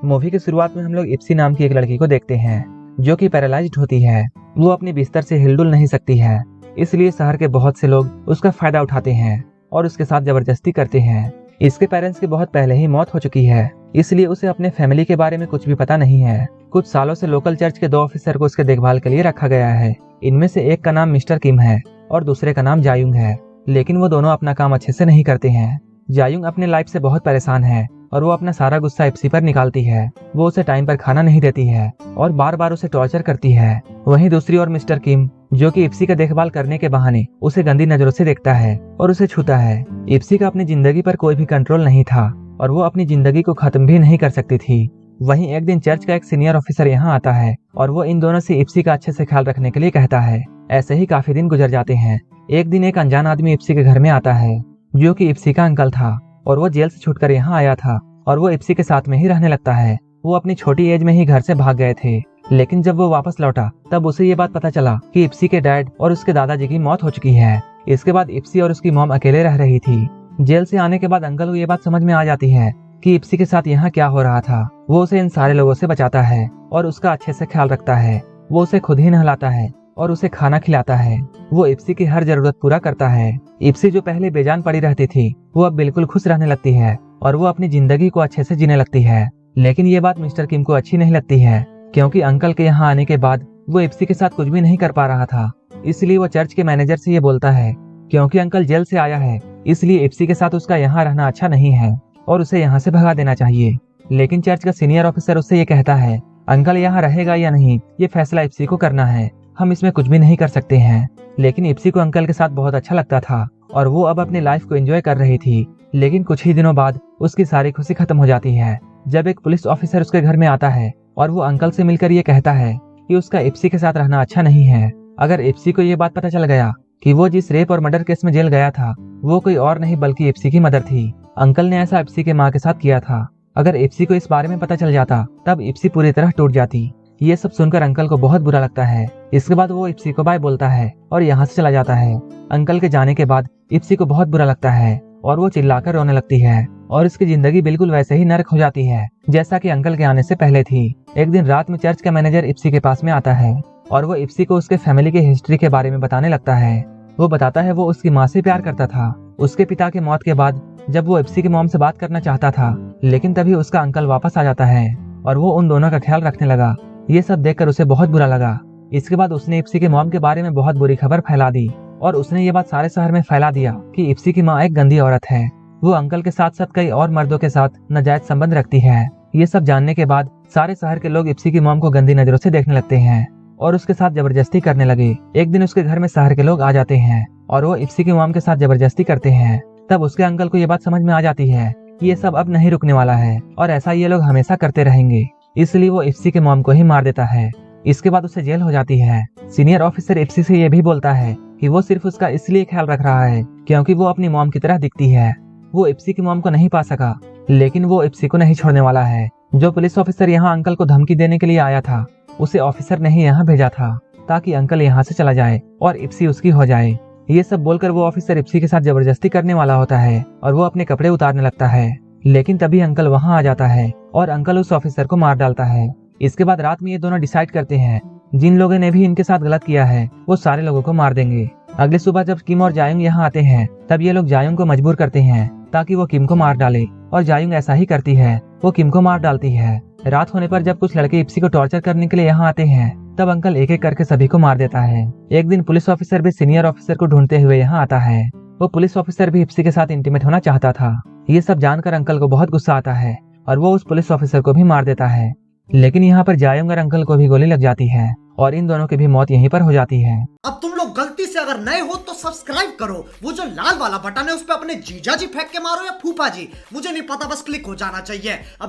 Movie की शुरुआत में हम लोग इप्सी नाम की एक लड़की को देखते हैं जो कि पैरालाइज्ड होती है। वो अपने बिस्तर से हिलडुल नहीं सकती है, इसलिए शहर के बहुत से लोग उसका फायदा उठाते हैं और उसके साथ जबरदस्ती करते हैं। इसके पेरेंट्स की बहुत पहले ही मौत हो चुकी है, इसलिए उसे अपने फैमिली के बारे में कुछ भी पता नहीं है। कुछ सालों से लोकल चर्च के 2 ऑफिसर को उसके देखभाल के लिए रखा गया है। इनमें से एक का नाम मिस्टर किम है और दूसरे का नाम जायुंग है, लेकिन वो दोनों अपना काम अच्छे से नहीं करते हैं। जायुंग अपने लाइफ से बहुत परेशान है और वो अपना सारा गुस्सा इप्सी पर निकालती है। वो उसे टाइम पर खाना नहीं देती है और बार बार उसे टॉर्चर करती है। वहीं दूसरी ओर मिस्टर किम, जो कि इप्सी का देखभाल करने के बहाने उसे गंदी नजरों से देखता है और उसे छूता है। इप्सी का अपनी जिंदगी पर कोई भी कंट्रोल नहीं था और वो अपनी जिंदगी को खत्म भी नहीं कर सकती थी। वहीं एक दिन चर्च का एक सीनियर ऑफिसर यहाँ आता है और वो इन दोनों से इप्सी का अच्छे से ख्याल रखने के लिए कहता है। ऐसे ही काफी दिन गुजर जाते हैं। एक दिन एक अनजान आदमी इप्सी के घर में आता है जो कि इप्सी का अंकल था और वो जेल से छूटकर यहाँ आया था और वो इप्सी के साथ में ही रहने लगता है। वो अपनी छोटी एज में ही घर से भाग गए थे, लेकिन जब वो वापस लौटा तब उसे ये बात पता चला कि इप्सी के डैड और उसके दादाजी की मौत हो चुकी है। इसके बाद इप्सी और उसकी मॉम अकेले रह रही थी। जेल से आने के बाद अंकल को ये बात समझ में आ जाती है कि इप्सी के साथ यहाँ क्या हो रहा था। वो उसे इन सारे लोगों से बचाता है और उसका अच्छे से ख्याल रखता है। वो उसे खुद ही नहलाता है और उसे खाना खिलाता है। वो इप्सी की हर जरूरत पूरा करता है। इप्सी जो पहले बेजान पड़ी रहती थी, वो अब बिल्कुल खुश रहने लगती है और वो अपनी जिंदगी को अच्छे से जीने लगती है। लेकिन ये बात मिस्टर किम को अच्छी नहीं लगती है, क्योंकि अंकल के यहाँ आने के बाद वो इप्सी के साथ कुछ भी नहीं कर पा रहा था। इसलिए वो चर्च के मैनेजर से ये बोलता है, क्योंकि अंकल जेल से आया है इसलिए इप्सी के साथ उसका यहाँ रहना अच्छा नहीं है और उसे यहाँ से भगा देना चाहिए। लेकिन चर्च का सीनियर ऑफिसर उससे ये कहता है, अंकल यहाँ रहेगा या नहीं ये फैसला इप्सी को करना है, हम इसमें कुछ भी नहीं कर सकते हैं। लेकिन इप्सी को अंकल के साथ बहुत अच्छा लगता था और वो अब अपनी लाइफ को एंजॉय कर रही थी। लेकिन कुछ ही दिनों बाद उसकी सारी खुशी खत्म हो जाती है जब एक पुलिस ऑफिसर उसके घर में आता है और वो अंकल से मिलकर ये कहता है कि उसका इप्सी के साथ रहना अच्छा नहीं है। अगर इप्सी को ये बात पता चल गया कि वो जिस रेप और मर्डर केस में जेल गया था वो कोई और नहीं बल्कि इप्सी की मदर थी। अंकल ने ऐसा इप्सी के माँ के साथ किया था। अगर इप्सी को इस बारे में पता चल जाता तब इप्सी पूरी तरह टूट जाती। ये सब सुनकर अंकल को बहुत बुरा लगता है। इसके बाद वो इप्सी को बाय बोलता है और यहाँ से चला जाता है। अंकल के जाने के बाद इप्सी को बहुत बुरा लगता है और वो चिल्लाकर रोने लगती है और उसकी जिंदगी बिल्कुल वैसे ही नरक हो जाती है जैसा कि अंकल के आने से पहले थी। एक दिन रात में चर्च का मैनेजर इप्सी के पास में आता है और वो इप्सी को उसके फैमिली की हिस्ट्री के बारे में बताने लगता है। वो बताता है वो उसकी माँ से प्यार करता था। उसके पिता की मौत के बाद जब वो इप्सी की मॉम से बात करना चाहता था, लेकिन तभी उसका अंकल वापस आ जाता है और वो उन दोनों का ख्याल रखने लगा। ये सब देखकर उसे बहुत बुरा लगा। इसके बाद उसने इप्सी के मॉम के बारे में बहुत बुरी खबर फैला दी और उसने ये बात सारे शहर में फैला दिया कि इप्सी की माँ एक गंदी औरत है। वो अंकल के साथ साथ कई और मर्दों के साथ नाजायज संबंध रखती है। ये सब जानने के बाद सारे शहर के लोग इप्सी की मॉम को गंदी नजरों से देखने लगते हैं और उसके साथ जबरदस्ती करने लगे। एक दिन उसके घर में शहर के लोग आ जाते हैं और वो इप्सी की मॉम के साथ जबरदस्ती करते हैं। तब उसके अंकल को ये बात समझ में आ जाती है कि ये सब अब नहीं रुकने वाला है और ऐसा ये लोग हमेशा करते रहेंगे। इसलिए वो इप्सी के मॉम को ही मार देता है। इसके बाद उसे जेल हो जाती है। सीनियर ऑफिसर इप्सी से ये भी बोलता है कि वो सिर्फ उसका इसलिए ख्याल रख रहा है क्योंकि वो अपनी मॉम की तरह दिखती है। वो इप्सी की मॉम को नहीं पा सका, लेकिन वो इप्सी को नहीं छोड़ने वाला है। जो पुलिस ऑफिसर यहाँ अंकल को धमकी देने के लिए आया था, उसे ऑफिसर ने ही यहाँ भेजा था ताकि अंकल यहाँ से चला जाए और इप्सी उसकी हो जाए। ये सब बोलकर वो ऑफिसर इप्सी के साथ जबरदस्ती करने वाला होता है और वो अपने कपड़े उतारने लगता है। लेकिन तभी अंकल वहाँ आ जाता है और अंकल उस ऑफिसर को मार डालता है। इसके बाद रात में ये दोनों डिसाइड करते हैं जिन लोगों ने भी इनके साथ गलत किया है वो सारे लोगों को मार देंगे। अगली सुबह जब किम और जायुंग यहाँ आते हैं तब ये लोग जायुंग को मजबूर करते हैं ताकि वो किम को मार डाले और जायुंग ऐसा ही करती है, वो किम को मार डालती है। रात होने पर जब कुछ लड़के इप्सी को टॉर्चर करने के लिए यहाँ आते हैं तब अंकल एक एक करके सभी को मार देता है। एक दिन पुलिस ऑफिसर भी सीनियर ऑफिसर को ढूंढते हुए यहाँ आता है। वो पुलिस ऑफिसर भी इप्सी के साथ इंटीमेट होना चाहता था। ये सब जानकर अंकल को बहुत गुस्सा आता है और वो उस पुलिस ऑफिसर को भी मार देता है। लेकिन यहाँ पर जायुंग और अंकल को भी गोली लग जाती है और इन दोनों की भी मौत यहीं पर हो जाती है। अब तुम लोग गलती से अगर नए हो तो सब्सक्राइब करो, वो जो लाल वाला बटन है उस पर अपने जीजा जी फेंक के मारो या फूफा जी, मुझे नहीं पता, बस क्लिक हो जाना चाहिए। अब